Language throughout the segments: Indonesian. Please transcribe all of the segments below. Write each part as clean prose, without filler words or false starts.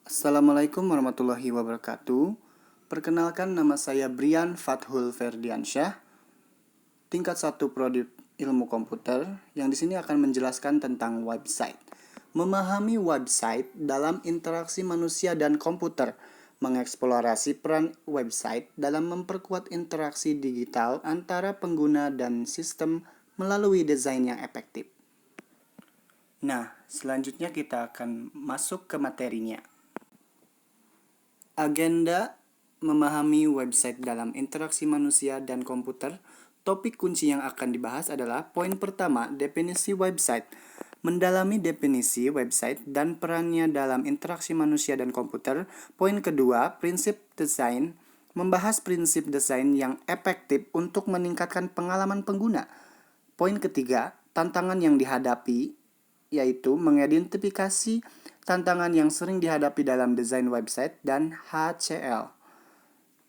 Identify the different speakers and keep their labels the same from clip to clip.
Speaker 1: Assalamualaikum warahmatullahi wabarakatuh. Perkenalkan, nama saya Brian Fathul Ferdiansyah, tingkat 1 Prodi Ilmu Komputer, yang di sini akan menjelaskan tentang website. Memahami website dalam interaksi manusia dan komputer, mengeksplorasi peran website dalam memperkuat interaksi digital antara pengguna dan sistem melalui desain yang efektif. Nah, selanjutnya kita akan masuk ke materinya. Agenda memahami website dalam interaksi manusia dan komputer. Topik kunci yang akan dibahas adalah poin pertama, definisi website. Mendalami definisi website dan perannya dalam interaksi manusia dan komputer. Poin kedua, prinsip desain. Membahas prinsip desain yang efektif untuk meningkatkan pengalaman pengguna. Poin ketiga, tantangan yang dihadapi, yaitu mengidentifikasi tantangan yang sering dihadapi dalam desain website dan HCL.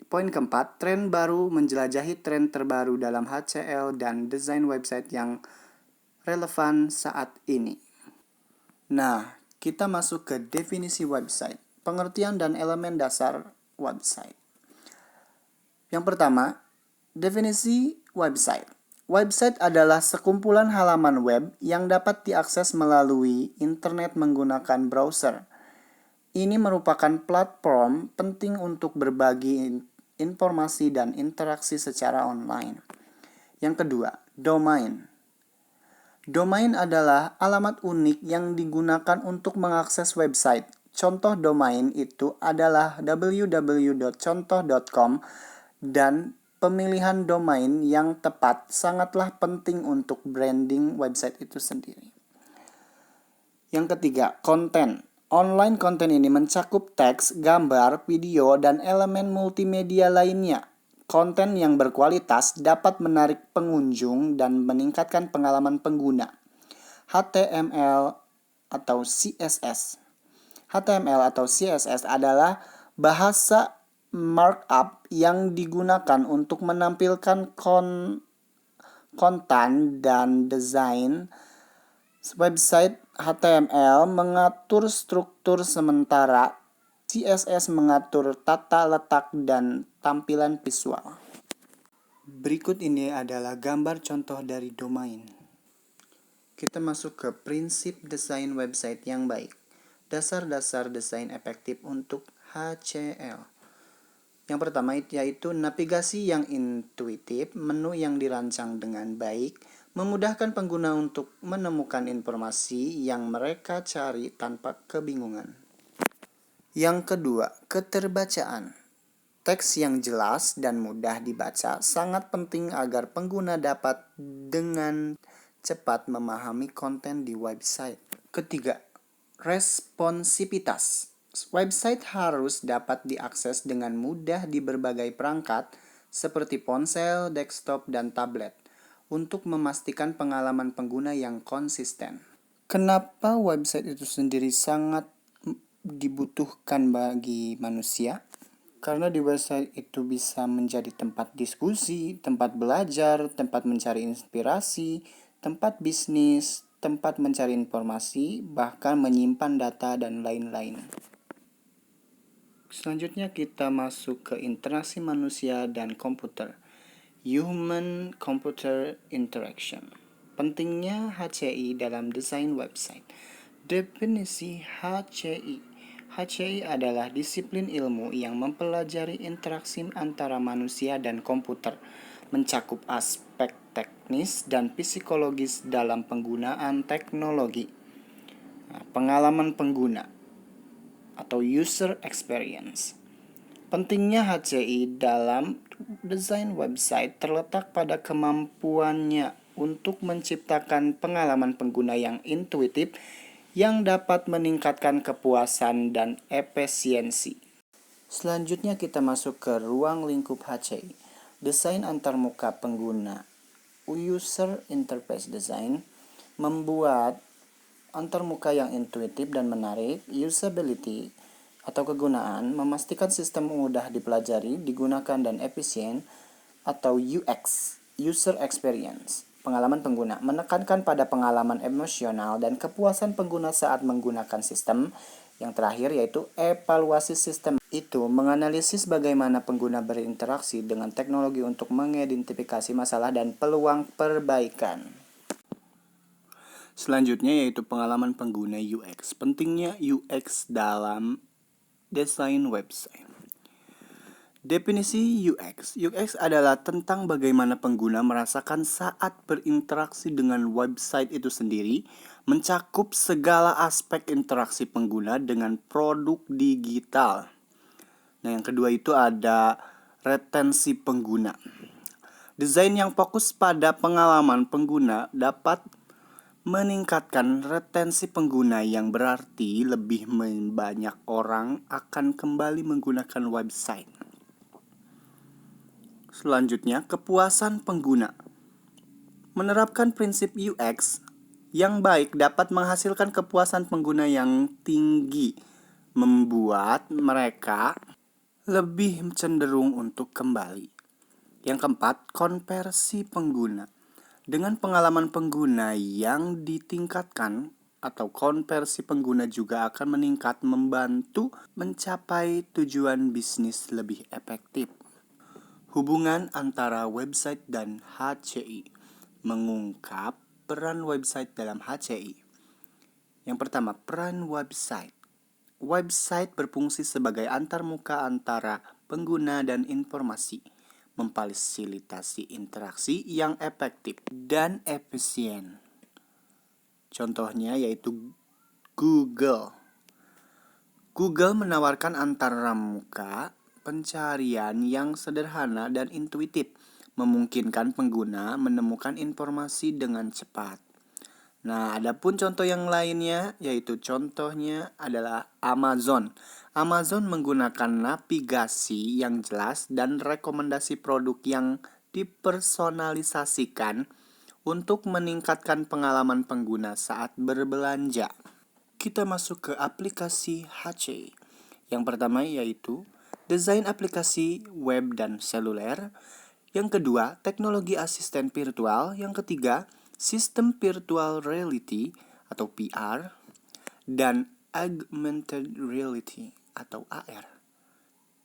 Speaker 1: Poin keempat, tren baru, menjelajahi tren terbaru dalam HCL dan desain website yang relevan saat ini. Nah, kita masuk ke definisi website, pengertian dan elemen dasar website. Yang pertama, definisi website. Website adalah sekumpulan halaman web yang dapat diakses melalui internet menggunakan browser. Ini merupakan platform penting untuk berbagi informasi dan interaksi secara online. Yang kedua, domain. Domain adalah alamat unik yang digunakan untuk mengakses website. Contoh domain itu adalah www.contoh.com, dan pemilihan domain yang tepat sangatlah penting untuk branding website itu sendiri. Yang ketiga, konten. Online konten ini mencakup teks, gambar, video, dan elemen multimedia lainnya. Konten yang berkualitas dapat menarik pengunjung dan meningkatkan pengalaman pengguna. HTML atau CSS. HTML atau CSS adalah bahasa markup yang digunakan untuk menampilkan konten dan desain website. HTML mengatur struktur sementara, CSS mengatur tata letak dan tampilan visual. Berikut ini adalah gambar contoh dari domain. Kita masuk ke prinsip desain website yang baik. Dasar-dasar desain efektif untuk HCL. Yang pertama yaitu navigasi yang intuitif, menu yang dirancang dengan baik, memudahkan pengguna untuk menemukan informasi yang mereka cari tanpa kebingungan. Yang kedua, keterbacaan. Teks yang jelas dan mudah dibaca sangat penting agar pengguna dapat dengan cepat memahami konten di website. Ketiga, responsivitas. Website harus dapat diakses dengan mudah di berbagai perangkat seperti ponsel, desktop, dan tablet untuk memastikan pengalaman pengguna yang konsisten. Kenapa website itu sendiri sangat dibutuhkan bagi manusia? Karena di website itu bisa menjadi tempat diskusi, tempat belajar, tempat mencari inspirasi, tempat bisnis, tempat mencari informasi, bahkan menyimpan data dan lain-lain. Selanjutnya kita masuk ke interaksi manusia dan komputer. Human-Computer Interaction. Pentingnya HCI dalam desain website. Definisi HCI. HCI adalah disiplin ilmu yang mempelajari interaksi antara manusia dan komputer, mencakup aspek teknis dan psikologis dalam penggunaan teknologi. Pengalaman pengguna atau user experience. Pentingnya HCI dalam desain website terletak pada kemampuannya untuk menciptakan pengalaman pengguna yang intuitif yang dapat meningkatkan kepuasan dan efisiensi. Selanjutnya kita masuk ke ruang lingkup HCI. Desain antarmuka pengguna. User Interface Design membuat antarmuka yang intuitif dan menarik. Usability atau kegunaan, memastikan sistem mudah dipelajari, digunakan, dan efisien. Atau UX, User Experience, pengalaman pengguna, menekankan pada pengalaman emosional dan kepuasan pengguna saat menggunakan sistem. Yang terakhir yaitu evaluasi sistem. Itu menganalisis bagaimana pengguna berinteraksi dengan teknologi untuk mengidentifikasi masalah dan peluang perbaikan. Selanjutnya yaitu pengalaman pengguna UX. Pentingnya UX dalam desain website. Definisi UX. UX adalah tentang bagaimana pengguna merasakan saat berinteraksi dengan website itu sendiri, mencakup segala aspek interaksi pengguna dengan produk digital. Nah, yang kedua itu ada retensi pengguna. Desain yang fokus pada pengalaman pengguna dapat meningkatkan retensi pengguna, yang berarti lebih banyak orang akan kembali menggunakan website. Selanjutnya, kepuasan pengguna. Menerapkan prinsip UX yang baik dapat menghasilkan kepuasan pengguna yang tinggi, membuat mereka lebih cenderung untuk kembali. Yang keempat, konversi pengguna. Dengan pengalaman pengguna yang ditingkatkan atau konversi pengguna juga akan meningkat, membantu mencapai tujuan bisnis lebih efektif. Hubungan antara website dan HCI. Mengungkap peran website dalam HCI. Yang pertama, peran website. Website berfungsi sebagai antarmuka antara pengguna dan informasi, memfasilitasi interaksi yang efektif dan efisien. Contohnya yaitu Google. Google menawarkan antarmuka pencarian yang sederhana dan intuitif, memungkinkan pengguna menemukan informasi dengan cepat. Nah, adapun contoh yang lainnya, yaitu contohnya adalah Amazon. Amazon menggunakan navigasi yang jelas dan rekomendasi produk yang dipersonalisasikan untuk meningkatkan pengalaman pengguna saat berbelanja. Kita masuk ke aplikasi HCI. Yang pertama yaitu desain aplikasi web dan seluler. Yang kedua, teknologi asisten virtual. Yang ketiga, sistem virtual reality atau VR dan augmented reality atau AR.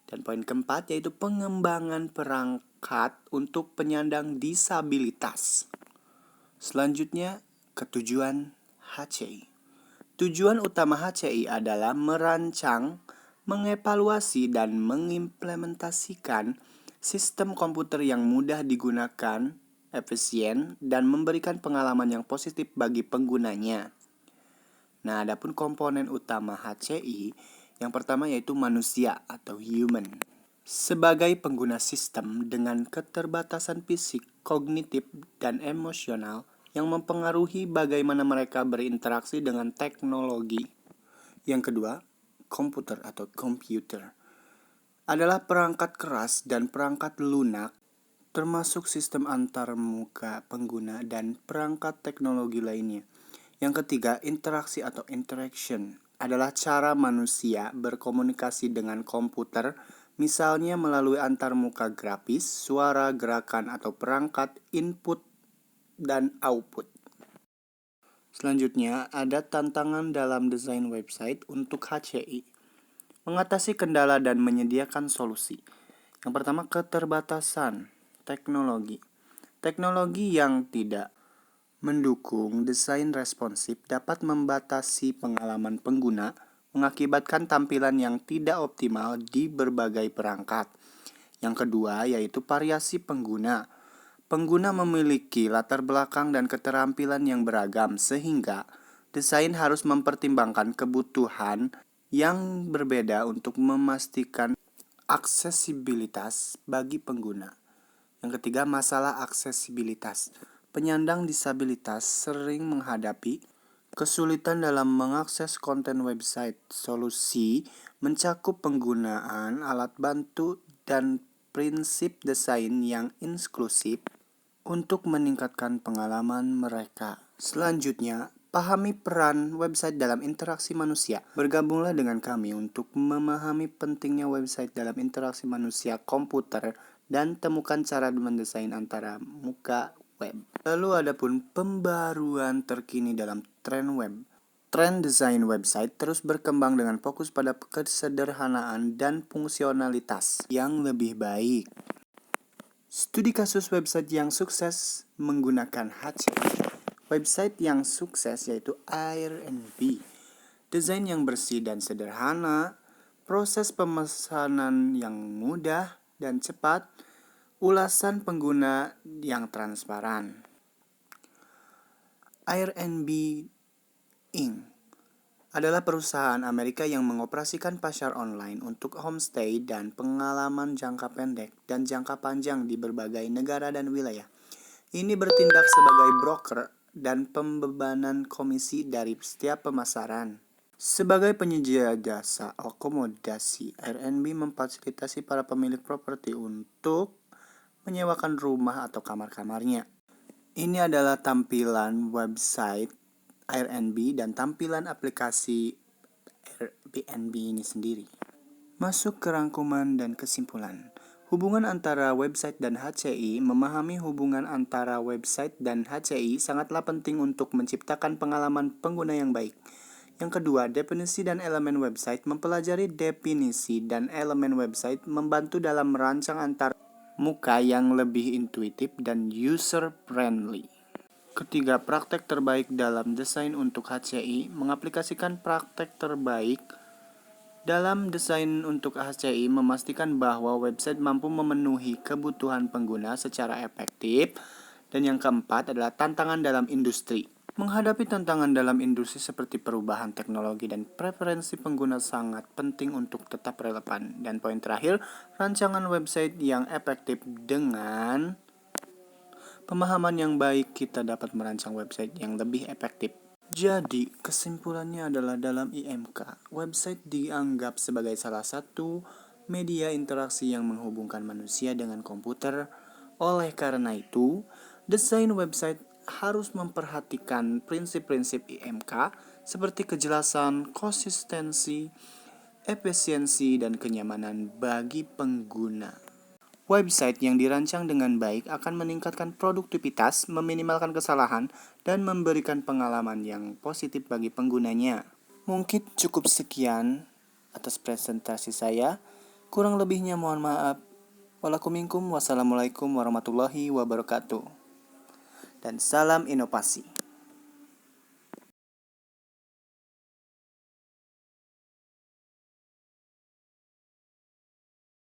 Speaker 1: Dan poin keempat yaitu pengembangan perangkat untuk penyandang disabilitas. Selanjutnya, ketujuan HCI. Tujuan utama HCI adalah merancang, mengevaluasi, dan mengimplementasikan sistem komputer yang mudah digunakan, efisien, dan memberikan pengalaman yang positif bagi penggunanya. Nah, adapun komponen utama HCI, yang pertama yaitu manusia atau human. Sebagai pengguna sistem dengan keterbatasan fisik, kognitif, dan emosional yang mempengaruhi bagaimana mereka berinteraksi dengan teknologi. Yang kedua, komputer atau computer adalah perangkat keras dan perangkat lunak, termasuk sistem antarmuka pengguna dan perangkat teknologi lainnya. Yang ketiga, interaksi atau interaction adalah cara manusia berkomunikasi dengan komputer, misalnya melalui antarmuka grafis, suara, gerakan, atau perangkat input dan output. Selanjutnya, ada tantangan dalam desain website untuk HCI. Mengatasi kendala dan menyediakan solusi. Yang pertama, keterbatasan teknologi. Teknologi yang tidak mendukung desain responsif dapat membatasi pengalaman pengguna, mengakibatkan tampilan yang tidak optimal di berbagai perangkat. Yang kedua, yaitu variasi pengguna. Pengguna memiliki latar belakang dan keterampilan yang beragam, sehingga desain harus mempertimbangkan kebutuhan yang berbeda untuk memastikan aksesibilitas bagi pengguna. Yang ketiga, masalah aksesibilitas. Penyandang disabilitas sering menghadapi kesulitan dalam mengakses konten website. Solusi mencakup penggunaan alat bantu dan prinsip desain yang inklusif untuk meningkatkan pengalaman mereka. Selanjutnya, pahami peran website dalam interaksi manusia. Bergabunglah dengan kami untuk memahami pentingnya website dalam interaksi manusia komputer dan temukan cara mendesain antara muka web. Lalu ada pun pembaruan terkini dalam tren web. Tren desain website terus berkembang dengan fokus pada kesederhanaan dan fungsionalitas yang lebih baik. Studi kasus website yang sukses menggunakan HTML. Website yang sukses yaitu Airbnb. Desain yang bersih dan sederhana, proses pemesanan yang mudah dan cepat, ulasan pengguna yang transparan. Airbnb Inc. adalah perusahaan Amerika yang mengoperasikan pasar online untuk homestay dan pengalaman jangka pendek dan jangka panjang di berbagai negara dan wilayah. Ini bertindak sebagai broker dan pembebanan komisi dari setiap pemasaran. Sebagai penyedia jasa akomodasi, Airbnb memfasilitasi para pemilik properti untuk menyewakan rumah atau kamar-kamarnya. Ini adalah tampilan website Airbnb dan tampilan aplikasi Airbnb ini sendiri. Masuk ke rangkuman dan kesimpulan. Hubungan antara website dan HCI. Memahami hubungan antara website dan HCI sangatlah penting untuk menciptakan pengalaman pengguna yang baik. Yang kedua, definisi dan elemen website. Mempelajari definisi dan elemen website membantu dalam merancang antar muka yang lebih intuitif dan user-friendly. Ketiga, praktek terbaik dalam desain untuk HCI. Mengaplikasikan praktek terbaik dalam desain untuk HCI memastikan bahwa website mampu memenuhi kebutuhan pengguna secara efektif. Dan yang keempat adalah tantangan dalam industri. Menghadapi tantangan dalam industri seperti perubahan teknologi dan preferensi pengguna sangat penting untuk tetap relevan. Dan poin terakhir, rancangan website yang efektif. Dengan pemahaman yang baik, kita dapat merancang website yang lebih efektif. Jadi, kesimpulannya adalah dalam IMK, website dianggap sebagai salah satu media interaksi yang menghubungkan manusia dengan komputer. Oleh karena itu, desain website harus memperhatikan prinsip-prinsip IMK seperti kejelasan, konsistensi, efisiensi, dan kenyamanan bagi pengguna. Website yang dirancang dengan baik akan meningkatkan produktivitas, meminimalkan kesalahan, dan memberikan pengalaman yang positif bagi penggunanya. Mungkin cukup sekian atas presentasi saya. Kurang lebihnya mohon maaf. Wassalamualaikum warahmatullahi wabarakatuh. Dan salam inovasi.